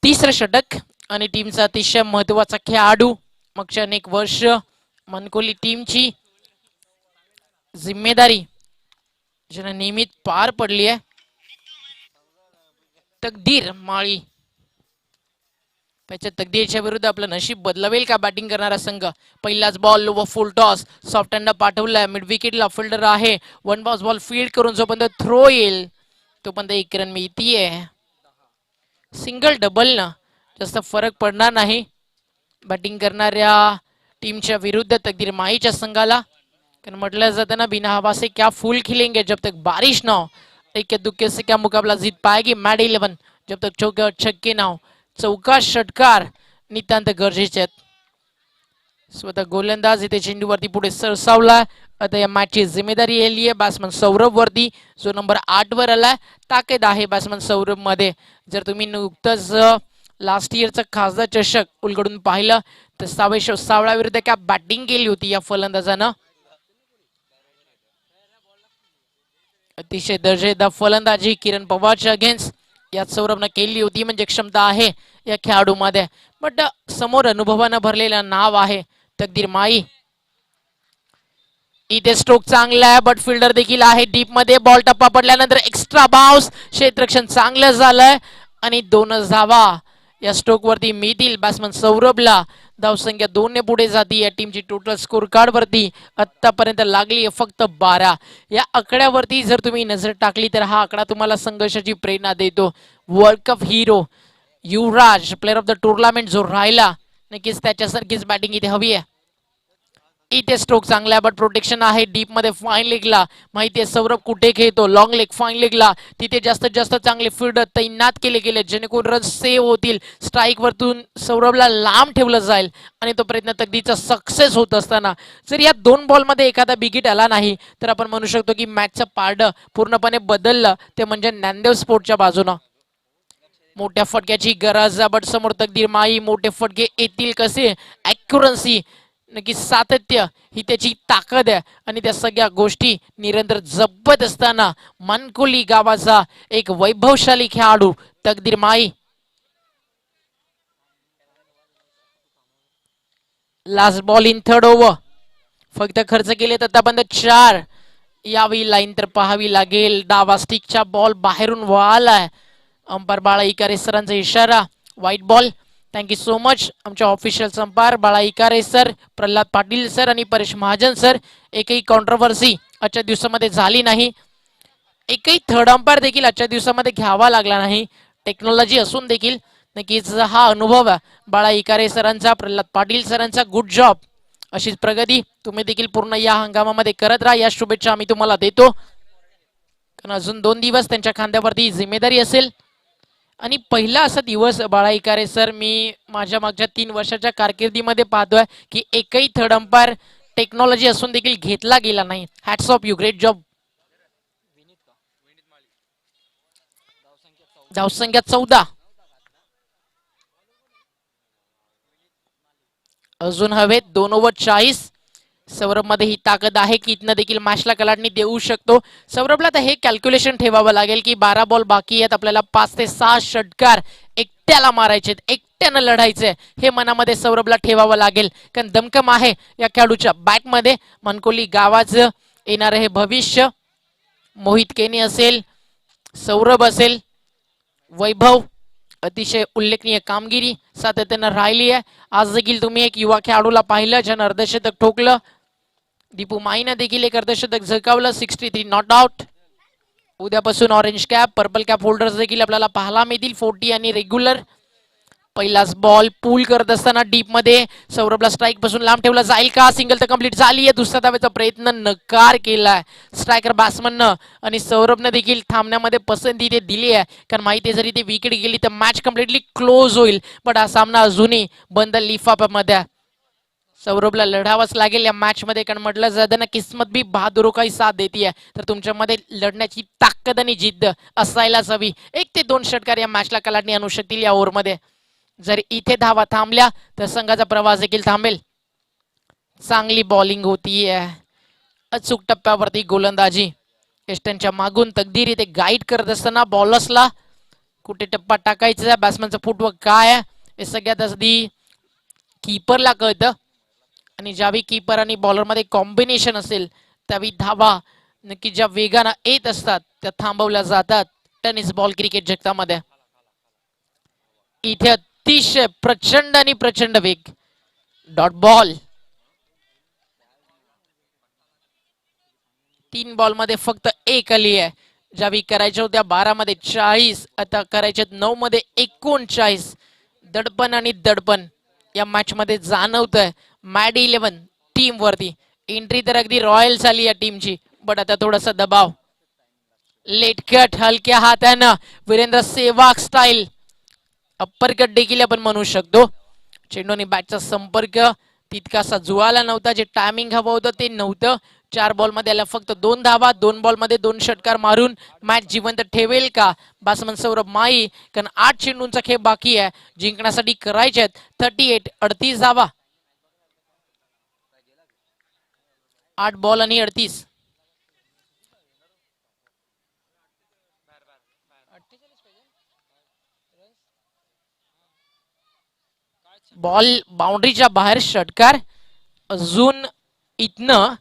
तिसरं षटक आणि टीमचा अतिशय महत्वाचा खेळाडू, मागच्या अनेक वर्ष मनकोली टीमची जिम्मेदारी ज्याने नियमित पार पडली आहे, तकदीर माळी. त्याच्या तकदीरच्या विरुद्ध आपलं नशीब बदलवेल का बॅटिंग करणारा संघ. पहिलाच बॉल व फुल टॉस, सॉफ्ट हँड पाठवलाय मिड विकेटला. फिल्डर आहे, वन बॉस बॉल फील्ड करून जोपर्यंत थ्रो येईल तोपर्यंत 1 रन मिळतीये. सिंगल डबल ना जास्त फरक पडणार नाही बॅटिंग करणाऱ्या टीमच्या विरुद्ध तकदीर माईच्या संघाला. कारण म्हटलं जातं ना, बिना हवा से क्या फूल खिलेंगे, जब तक बारिश ना हो. इक्के दुक्के से क्या मुकाबला जीत पाएगी मैड 11, जब तक चौके छक्के ना हो. चौका षटकार नितांत गरजेचे आहेत. स्वतः गोलंदाज इथे चेंडूवरती पुढे सरसावला. आता या मॅचची जिम्मेदारी आली आहे बॅट्समन सौरभ वरती, जो नंबर 8 वर आलाय. ताकद आहे बॅट्समन सौरभ मध्ये. जर तुम्ही नुकतंच लास्ट इयरचा खासदार चषक उलगडून पाहिलं तर सावेश सावळा विरुद्ध काय बॅटिंग केली होती या फलंदाजानं. अतिशय दर्जेदार फलंदाजी किरण पवारच्या अगेन्स्ट यात सौरभनं केली होती. म्हणजे क्षमता आहे या खेळाडूमध्ये. बट समोर अनुभवानं भरलेलं नाव आहे तकदीर माई. इथे स्ट्रोक चांगला आहे, बट फिल्डर देखील आहे डीप मध्ये. बॉल टप्पा पडल्यानंतर एक्स्ट्रा बाउन्स, क्षेत्ररक्षण चांगलं झालंय आणि 2 धावा या स्ट्रोक वरती मिळतील बॅट्समन सौरभला. धावसंख्या 2 ने पुढे जाती. या टीमची टोटल स्कोर कार्ड वरती आतापर्यंत लागली आहे फक्त 12. या आकड्यावरती जर तुम्ही नजर टाकली तर हा आकडा तुम्हाला संघर्षाची प्रेरणा देतो. World cup hero Yuvraj, player of the tournament जो राहिला, नक्कीच त्याच्यासारखीच बॅटिंग इथे हवी आहे. इथे स्ट्रोक चांगला आहे, बट प्रोटेक्शन आहे डीप मध्ये. फाईन लेगला माहिती आहे सौरभ कुठे खेळतो. लॉंग लेग, फाईन लेगला तिथे जास्तीत जास्त चांगले फील्डर तैनात केले गेले जेणेकरून रन सेव्ह होतील. स्ट्राईक वरतून सौरभला लांब ठेवलं जाईल आणि तो प्रयत्न तकदीचा सक्सेस होत असताना जर या 2 बॉलमध्ये एखादा बिगिट आला नाही तर आपण म्हणू शकतो की मॅचचं पारडं पूर्णपणे बदललं. ते म्हणजे ज्ञानदेव स्पोर्टच्या बाजूनं. मोठ्या फटक्याची गरज, बट समोर तकदीर माई. मोठे फटके येतील कसे, ॲक्युरन्सी, नक्की सातत्य ही त्याची ताकद आहे. आणि त्या सगळ्या गोष्टी निरंतर जपत असताना मनकोली गावाचा एक वैभवशाली खेळाडू Takdir Mai. Last ball in third over. फक्त खर्च केले तर आतापर्यंत 4. यावी लाईन तर पाहावी लागेल. डावा स्टिकच्या बॉल बाहेरून वळालाय. अंपायर बाळा इकारे सरांचा इशारा, white ball. Thank you so much आमच्या ऑफिशियल अंपायर बाळा इकारे सर, प्रल्हाद पाटील सर आणि परेश महाजन सर. एकही कॉन्ट्रोवर्सी आजच्या दिवसामध्ये झाली नाही. एकही थर्ड अंपायर देखील आजच्या दिवसामध्ये घ्यावा लागला नाही. टेक्नॉलॉजी असून देखील नक्कीच हा अनुभव आहे बाळा इकारे सरांचा, प्रल्हाद पाटील सरांचा. Good job. अशीच प्रगती तुम्ही देखील पूर्ण या हंगामामध्ये करत राहा. या शुभेच्छा आम्ही तुम्हाला देतो. कारण अजून 2 दिवस त्यांच्या खांद्यावरती जिम्मेदारी असेल. आणि पहिला असा दिवस बाळा इकारे सर मी माझ्या मागच्या 3 वर्षाच्या कारकिर्दीमध्ये पाहतोय की एकही थर्ड अंपायर टेक्नॉलॉजी असून देखील घेतला गेला नाही. Hats off you, great job. धावसंख्या 14. अजून हवेत 2 ओव्हर 40. सौरभ मध्ये ही ताकद आहे की इथनं देखील मॅचला कलाटणी देऊ शकतो. सौरभला तर हे कॅल्क्युलेशन ठेवावं लागेल की 12 बॉल बाकी आहेत, आपल्याला 5 ते 6 षटकार एकट्याला मारायचे, एकट्यानं लढायचंय. हे मनामध्ये सौरभला ठेवावं लागेल. कारण दमकम आहे या खेळाडूच्या बॅटमध्ये. मनकोली गावाचं येणारं हे भविष्य, मोहित केनी असेल, सौरभ असेल, वैभव, अतिशय उल्लेखनीय कामगिरी सातत्यानं राहिली आहे. आज देखील तुम्ही एक युवा खेळाडूला पाहिलं ज्यानं अर्धशतक ठोकलं. दीपू माईनं देखील एक अर्धशतक झळकावलं. 63 नॉट आउट. उद्यापासून orange cap, purple cap holders देखील आपल्याला पाहायला मिळतील. 40 आणि रेग्युलर. पहिलाच बॉल पूल करत असताना डीप मध्ये सौरभला स्ट्राईक पासून लांब ठेवला जाईल का. सिंगल तर कंप्लीट झाली आहे. दुसऱ्या धावेचा प्रयत्न नकार केलाय स्ट्रायकर बॅट्समननं आणि सौरभनं देखील थांबण्यामध्ये पसंती ते दिली आहे. कारण माहिती आहे जरी ते विकेट गेली तर मॅच कम्प्लिटली क्लोज होईल. पण हा सामना अजूनही बंद लिफाफ्यामध्ये. सौरभला लढावंच लागेल या मॅच मध्ये, कारण म्हटलं जातं ना किस्मत भी बहादुरो काही साथ देती आहे. तर तुमच्यामध्ये लढण्याची ताकद आणि जिद्द असायलाच हवी. 1 ते 2 षटकार या मॅचला कलाटणी आणू शकतील या ओव्हरमध्ये. जर इथे धावा थांबल्या तर संघाचा प्रवास देखील थांबेल. चांगली बॉलिंग होतीये, अचूक टप्प्यावरती गोलंदाजी. वेस्टर्नच्या मागून तकदीर इथे गाईड करत असताना बॉलर्सला कुठे टप्पा टाकायचा, बॅट्समॅनचा फुटवर्क काय आहे हे सगळ्यात आधी कीपरला कळतं. आणि ज्यावेळी कीपर आणि बॉलर मध्ये कॉम्बिनेशन असेल त्यावेळी धावा नक्की ज्या वेगानं येत असतात त्या थांबवल्या जातात टेनिस बॉल क्रिकेट जगतामध्ये. इथे अतिशय प्रचंड आणि प्रचंड वेग. Dot ball. 3 बॉल मध्ये फक्त 1 आली आहे. ज्यावेळी करायच्या होत्या 12 मध्ये 40, आता करायच्या 9 मध्ये 39. दडपण आणि दडपण या मॅच मध्ये जाणवतंय मॅड 11 टीम वरती. एंट्री तर अगदी रॉयल झाली या टीमची, बट आता थोडासा दबाव. लेट कट हलक्या हातानं Virender Sehwag style. Upper cut देखील आपण म्हणू शकतो. चेंडूने बॅटचा संपर्क तितकासा जुळाला नव्हता. जे टायमिंग हवं होतं ते नव्हतं. 4 बॉल मध्ये आला फक्त 2 धावा. 2 बॉल मध्ये 2 षटकार मारून मॅच जिवंत ठेवेल का बॅट्समन सौरभ माई? कारण 8 चेंडूंचा खेळ बाकी आहे, जिंकण्यासाठी करायचे आहेत 38 धावा. 8 बॉल आणि 38. बॉल बाउंड्रीच्या बाहेर षटकार. अजून इथनं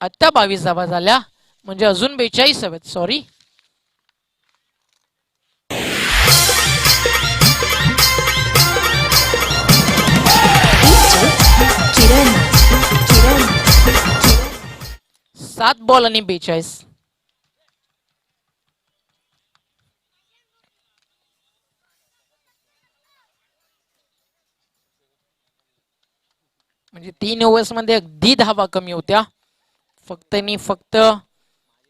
आता 22 धावा झाल्या, म्हणजे अजून 42 हवेत. सॉरी, किरण किरण 7 बॉल आणि 42. म्हणजे 3 ओव्हर्स मध्ये अगदी धावा कमी होत्या. फक्त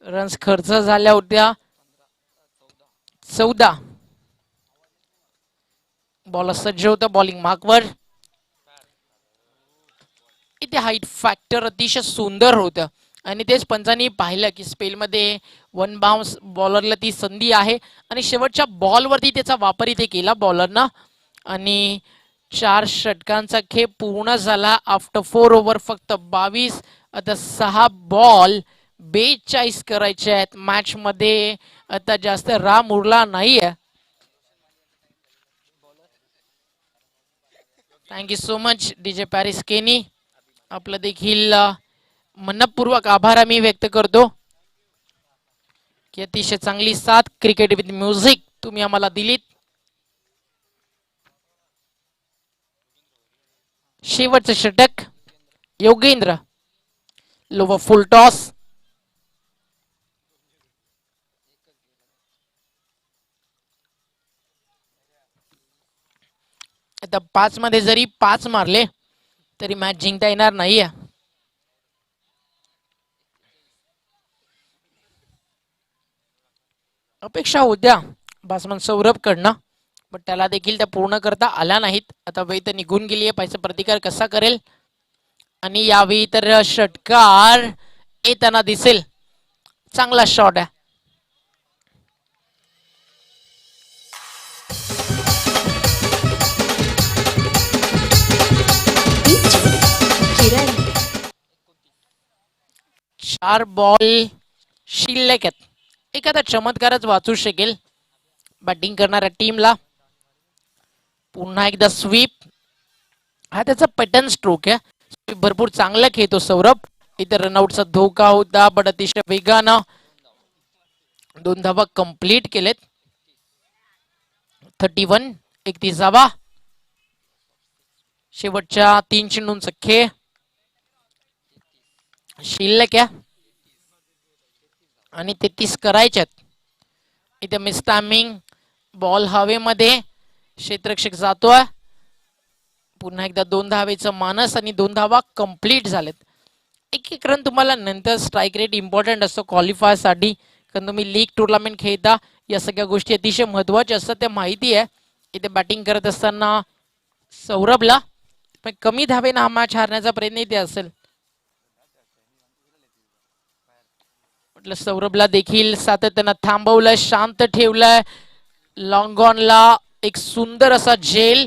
रन्स खर्च झाल्या होत्या 14. बॉलर सज्ज होता बॉलिंग मार्कवर. इथे हाईट फॅक्टर अतिशय सुंदर होतं आणि तेच पंचांनी पाहिलं की स्पेलमध्ये 1 बाउन्स बॉलरला ती संधी आहे आणि शेवटच्या बॉलवरती त्याचा वापर इथे केला बॉलरनं. आणि 4 षटकांचा खेळ पूर्ण झाला आफ्टर 4 ओव्हर. फक्त 22. आता 6 बॉल 42 करायचे आहेत. मॅच मध्ये आता जास्त राम उरला नाहीये. Thank you so much DJ Paris केनी. आपलं देखील मनपूर्वक आभार आम्ही व्यक्त करतो की अतिशय चांगली साथ क्रिकेट विथ म्युझिक तुम्ही आम्हाला दिलीत. शेवटचं षटक योगेंद्र. Lower full toss. आता 5 मध्ये जरी 5 मारले तरी मॅच जिंकता येणार नाहीये. अपेक्षा होत्या बॅट्समन सौरभ कडनं, पण त्याला देखील त्या पूर्ण करता आल्या नाहीत. आता वेळ तर निघून गेली आहे, पैसा प्रतिकार कसा करेल? आणि यावेळी तर षटकार येताना दिसेल. चांगला शॉट आहे. किरण 4 बॉल शिल्लक आहेत. एखादा चमत्कारच वाचू शकेल बॅटिंग करणाऱ्या टीमला. पुन्हा एकदा स्वीप. हा त्याचा पॅटर्न स्ट्रोक आहे. स्वीप भरपूर चांगला खेळतो सौरभ. इतर रनआउटचा धोका होता, पण अतिशय वेगानं 2 धावा कंप्लीट केलेत. 31. 31 धावा. शेवटच्या 3 चेंडूंचा खेळ शिल्लक आहे आणि 33 करायच्यात. इथे मिस टायमिंग. बॉल हवेमध्ये, क्षेत्ररक्षक जातोय. पुन्हा एकदा 2 धावेचं मानस आणि 2 धावा कंप्लीट झालेत. एक रन तुम्हाला नंतर स्ट्राईक रेट इम्पॉर्टंट असतो क्वालिफायर साठी, कारण तुम्ही लीग टुर्नामेंट खेळता. या सगळ्या गोष्टी अतिशय महत्वाच्या असतात, त्या माहिती आहे. इथे बॅटिंग करत असताना सौरभला पण कमी धावेनं हा मॅच हारण्याचा प्रयत्न इथे असेल. म्हटलं सौरभला देखील सातत्यानं थांबवलं, शांत ठेवलंय. लॉंगॉनला एक सुंदर असा झेल.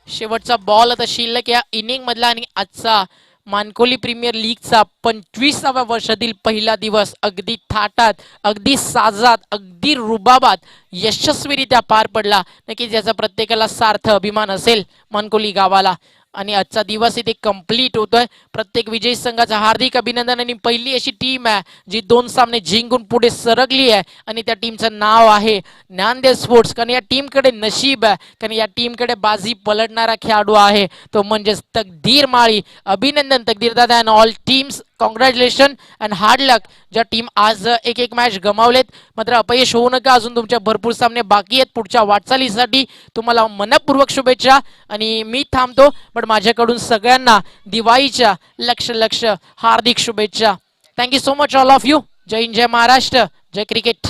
शेवटचा बॉल आता शिल्लक या इनिंग मधला आणि आजचा मानकोली प्रीमियर लीगचा 25व्या वर्षातील पहिला दिवस अगदी थाटात, अगदी साजात, अगदी रुबाबात यशस्वीरित्या पार पडला. नक्कीच याचा प्रत्येकाला सार्थ अभिमान असेल मानकोली गावाला. आणि आजचा दिवस इथे कंप्लीट होतोय. प्रत्येक विजयी संघाचा हार्दिक अभिनंदन. आणि पहिली अशी टीम आहे जी 2 सामने जिंकून पुढे सरकली आहे आणि त्या टीमचं नाव आहे ज्ञानदेव स्पोर्ट्स. कारण या टीमकडे नशीब आहे, कारण या टीमकडे बाजी पलटणारा खेळाडू आहे, तो म्हणजेच तकदीर माळी. अभिनंदन तकदीर दादा and all teams, congratulation and hard luck. ज्या टीम आज एक मॅच गमावलेत, मात्र अपयश होऊ नका. अजून तुमच्या भरपूर सामने बाकी आहेत. पुढच्या वाटचालीसाठी तुम्हाला मनपूर्वक शुभेच्छा. आणि मी थांबतो, पण माझ्याकडून सगळ्यांना दिवाळीच्या लक्ष हार्दिक शुभेच्छा. Thank you so much all of you. जय हिंद, जय महाराष्ट्र, जय क्रिकेट.